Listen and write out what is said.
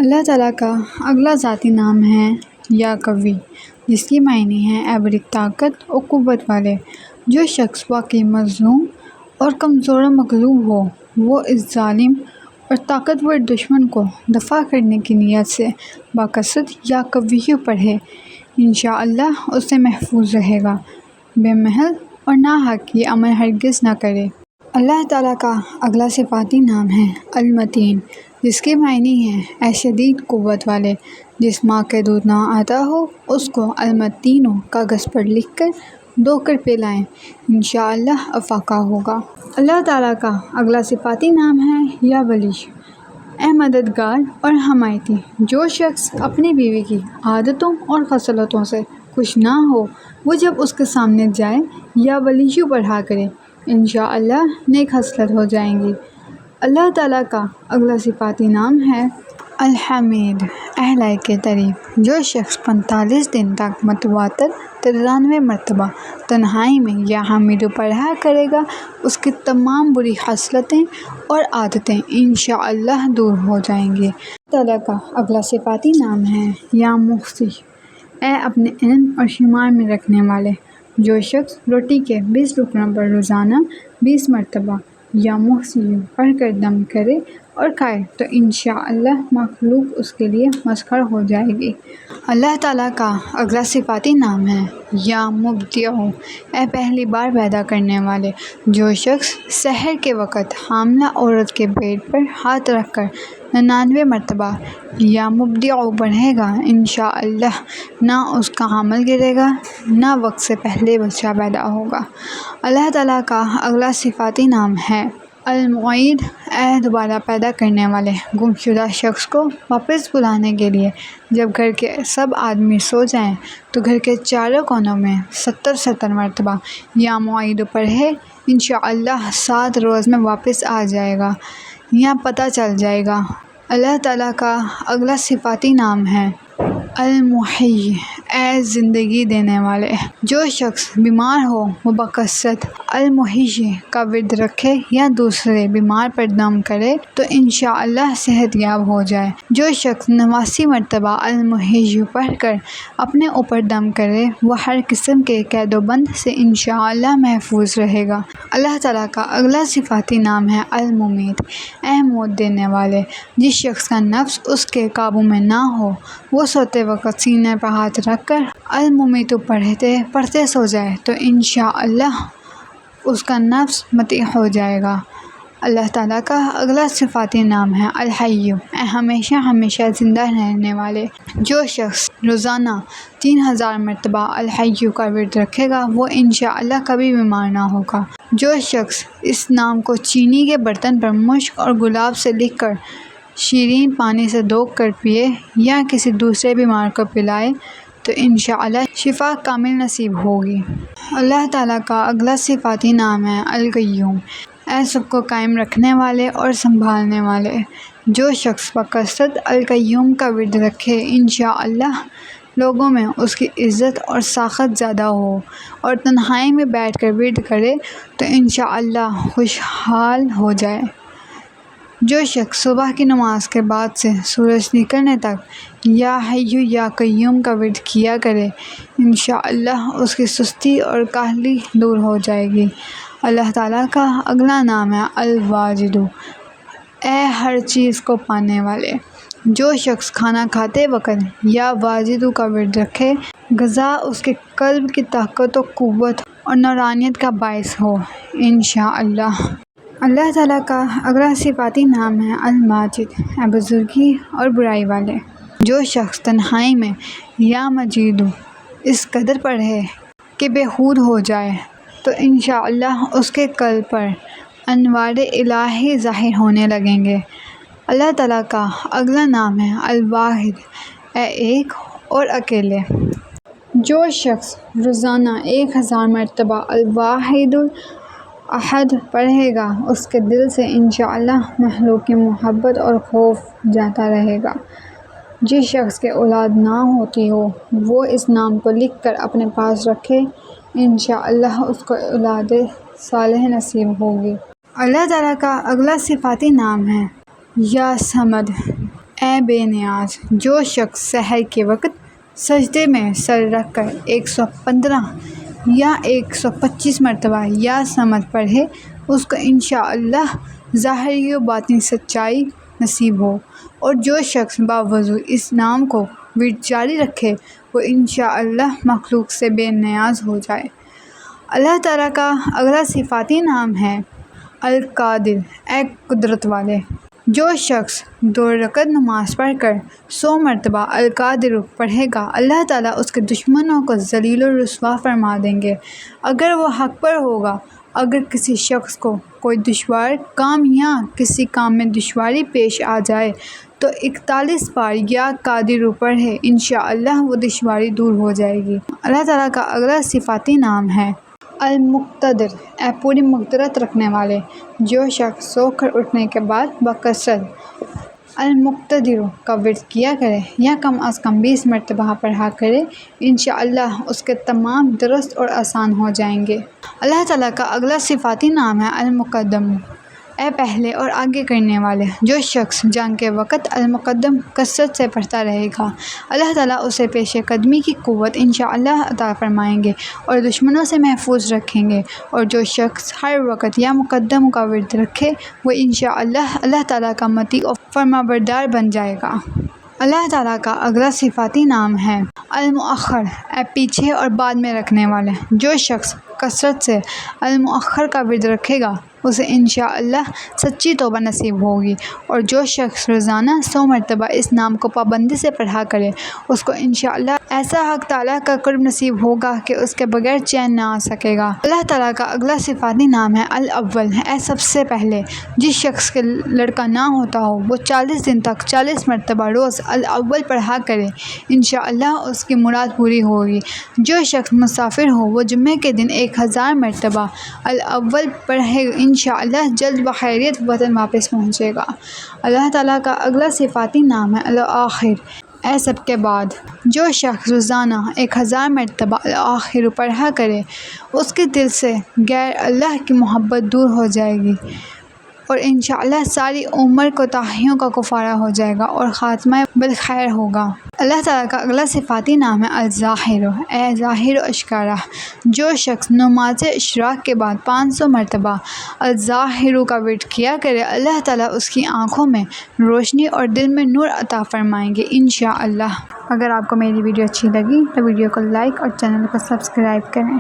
اللہ تعالیٰ کا اگلا ذاتی نام ہے یا قوی، جس کی معنی ہے اے بڑی طاقت اور قوت والے۔ جو شخص واقعی مظلوم اور کمزور و مغلوب ہو، وہ اس ظالم اور طاقتور دشمن کو دفاع کرنے کی نیت سے باقصد یا قوی پڑھے، انشاءاللہ اس سے محفوظ رہے گا، بے محل اور ناحق یہ عمل ہرگز نہ کرے۔ اللہ تعالیٰ کا اگلا صفاتی نام ہے المتین، جس کی معنی ہے اے شدید قوت والے۔ جس ماں کے دودھ نہ آتا ہو اس کو المتین کاغذ پر لکھ کر دھو کر پلائیں، انشاءاللہ افاقہ ہوگا۔ اللہ تعالیٰ کا اگلا صفاتی نام ہے یا ولی، اے مددگار اور حمایتی۔ جو شخص اپنی بیوی کی عادتوں اور خصلتوں سے خوش نہ ہو، وہ جب اس کے سامنے جائے یا ولی پڑھا کرے، انشاءاللہ نیک خصلت ہو جائیں گی۔ اللہ تعالیٰ کا اگلا صفاتی نام ہے الحمید، اے لائق تعریف۔ جو شخص 45 دن تک متواتر 93 مرتبہ تنہائی میں یا حمید پڑھا کرے گا، اس کی تمام بری خصلتیں اور عادتیں انشاءاللہ دور ہو جائیں گی۔ اللہ تعالیٰ کا اگلا صفاتی نام ہے یا محصی، اے اپنے علم اور شمار میں رکھنے والے۔ جو شخص روٹی کے 20 ٹکڑوں پر روزانہ 20 مرتبہ یا محصی پڑھ کر دم کرے اور کھائے تو انشاءاللہ مخلوق اس کے لیے مسخر ہو جائے گی۔ اللہ تعالیٰ کا اگلا صفاتی نام ہے یا مبدع، اے پہلی بار پیدا کرنے والے۔ جو شخص سحر کے وقت حاملہ عورت کے پیٹ پر ہاتھ رکھ کر 99 مرتبہ یا مبدع پڑھے گا، انشاءاللہ نہ اس کا حمل گرے گا نہ وقت سے پہلے بچہ پیدا ہوگا۔ اللہ تعالیٰ کا اگلا صفاتی نام ہے المعید، اے دوبارہ پیدا کرنے والے۔ گمشدہ شخص کو واپس بلانے کے لیے جب گھر کے سب آدمی سو جائیں تو گھر کے چاروں کونوں میں 70 مرتبہ یا معید پڑھے، انشاءاللہ 7 روز میں واپس آ جائے گا یا پتہ چل جائے گا۔ اللہ تعالیٰ کا اگلا صفاتی نام ہے المحیی، اے زندگی دینے والے۔ جو شخص بیمار ہو وہ بقصد المحیی کا ورد رکھے یا دوسرے بیمار پر دم کرے تو انشاءاللہ صحت یاب ہو جائے۔ جو شخص 89 مرتبہ المحیی پڑھ کر اپنے اوپر دم کرے وہ ہر قسم کے قید و بند سے انشاءاللہ محفوظ رہے گا۔ اللہ تعالیٰ کا اگلا صفاتی نام ہے الممیت، اے موت دینے والے۔ جس شخص کا نفس اس کے قابو میں نہ ہو، وہ سوتے وقت سینے پر ہاتھ رکھ کر الممیت پڑھتے سو جائے تو انشاءاللہ اس کا نفس مطیع ہو جائے گا۔ اللہ تعالیٰ کا اگلا صفاتی نام ہے الحی، اے ہمیشہ ہمیشہ زندہ رہنے والے۔ جو شخص روزانہ 3000 مرتبہ الحی کا ورد رکھے گا وہ انشاءاللہ کبھی بیمار نہ ہوگا۔ جو شخص اس نام کو چینی کے برتن پر مشک اور گلاب سے لکھ کر شیرین پانی سے دھو کر پیے یا کسی دوسرے بیمار کو پلائے تو انشاءاللہ شفا کامل نصیب ہوگی۔ اللہ تعالیٰ کا اگلا صفاتی نام ہے القیوم، اے سب کو قائم رکھنے والے اور سنبھالنے والے۔ جو شخص بقصد القیوم کا ورد رکھے انشاءاللہ لوگوں میں اس کی عزت اور ساخت زیادہ ہو، اور تنہائی میں بیٹھ کر ورد کرے تو انشاءاللہ خوشحال ہو جائے۔ جو شخص صبح کی نماز کے بعد سے سورج نکلنے تک یا حی یا قیوم کا ورد کیا کرے، انشاءاللہ اس کی سستی اور کاہلی دور ہو جائے گی۔ اللہ تعالیٰ کا اگلا نام ہے الواجد، اے ہر چیز کو پانے والے۔ جو شخص کھانا کھاتے وقت یا واجد کا ورد رکھے، غذا اس کے قلب کی طاقت و قوت اور نورانیت کا باعث ہو، انشاءاللہ۔ اللہ تعالیٰ کا اگلا صفاتی نام ہے الماجد، اے بزرگی اور برائی والے۔ جو شخص تنہائی میں یا مجید اس قدر پڑھے کہ بے خود ہو جائے تو انشاءاللہ اس کے قلب پر انوار الہی ظاہر ہونے لگیں گے۔ اللہ تعالیٰ کا اگلا نام ہے الواحد، اے ایک اور اکیلے۔ جو شخص روزانہ 1000 مرتبہ الواحد الاحد پڑھے گا اس کے دل سے انشاءاللہ مخلوق کی محبت اور خوف جاتا رہے گا۔ جس شخص کے اولاد نہ ہوتی ہو وہ اس نام کو لکھ کر اپنے پاس رکھے، انشاءاللہ اس کو اولاد صالح نصیب ہوگی۔ اللہ تعالیٰ کا اگلا صفاتی نام ہے یا صمد، اے بے نیاز، جو شخص سحر کے وقت سجدے میں سر رکھ کر 115 یا 125 مرتبہ یا صمد پڑھے، اس کو انشاءاللہ ظاہری و باطنی سچائی نصیب ہو، اور جو شخص باوضو اس نام کو ورد جاری رکھے وہ انشاءاللہ مخلوق سے بے نیاز ہو جائے۔ اللہ تعالیٰ کا اگلا صفاتی نام ہے القادر، اے قدرت والے۔ جو شخص 2 رکعت نماز پڑھ کر 100 مرتبہ القادر پڑھے گا، اللہ تعالیٰ اس کے دشمنوں کو ذلیل و رسوا فرما دیں گے اگر وہ حق پر ہوگا۔ اگر کسی شخص کو کوئی دشوار کام یا کسی کام میں دشواری پیش آ جائے تو 41 بار یا قادر پڑھے، انشاءاللہ وہ دشواری دور ہو جائے گی۔ اللہ تعالیٰ کا اگلا صفاتی نام ہے المقتدر، اے پوری مقدرت رکھنے والے۔ جو شخص سو کر اٹھنے کے بعد بکثرت المقتدر کا ورد کیا کرے یا کم از کم 20 مرتبہ پڑھا کرے، انشاءاللہ اس کے تمام درست اور آسان ہو جائیں گے۔ اللہ تعالیٰ کا اگلا صفاتی نام ہے المقدم، اے پہلے اور آگے کرنے والے۔ جو شخص جنگ کے وقت المقدم کثرت سے پڑھتا رہے گا، اللہ تعالیٰ اسے پیش قدمی کی قوت انشاءاللہ عطا فرمائیں گے اور دشمنوں سے محفوظ رکھیں گے۔ اور جو شخص ہر وقت یا مقدم کا ورد رکھے وہ انشاءاللہ اللہ تعالیٰ کا مطیع اور فرمانبردار بن جائے گا۔ اللہ تعالیٰ کا اگلا صفاتی نام ہے المؤخر، اے پیچھے اور بعد میں رکھنے والے۔ جو شخص کثرت سے المؤخر کا ورد رکھے گا اسے انشاءاللہ سچی توبہ نصیب ہوگی، اور جو شخص روزانہ 100 مرتبہ اس نام کو پابندی سے پڑھا کرے اس کو انشاءاللہ ایسا حق تعالیٰ کا قرب نصیب ہوگا کہ اس کے بغیر چین نہ آ سکے گا۔ اللہ تعالیٰ کا اگلا صفاتی نام ہے الاول، اے سب سے پہلے۔ جس شخص کے لڑکا نہ ہوتا ہو وہ 40 دن تک 40 مرتبہ روز الاول پڑھا کرے، انشاءاللہ اس کی مراد پوری ہوگی۔ جو شخص مسافر ہو وہ جمعے کے دن 1000 مرتبہ الاول پڑھے، انشاءاللہ جلد بخیریت وطن واپس پہنچے گا۔ اللہ تعالیٰ کا اگلا صفاتی نام ہے الآخر، اے سب کے بعد۔ جو شخص روزانہ 1000 مرتبہ الآخر پڑھا کرے اس کے دل سے غیر اللہ کی محبت دور ہو جائے گی اور انشاءاللہ ساری عمر کوتاہیوں کا کفارہ ہو جائے گا اور خاتمہ بالخیر ہوگا۔ اللہ تعالیٰ کا اگلا صفاتی نام ہے الظاہر، اے ظاہر و اشکارا۔ جو شخص نماز اشراق کے بعد 500 مرتبہ الظاہر کا ورد کیا کرے، اللہ تعالیٰ اس کی آنکھوں میں روشنی اور دل میں نور عطا فرمائیں گے انشاءاللہ۔ اگر آپ کو میری ویڈیو اچھی لگی تو ویڈیو کو لائک اور چینل کو سبسکرائب کریں۔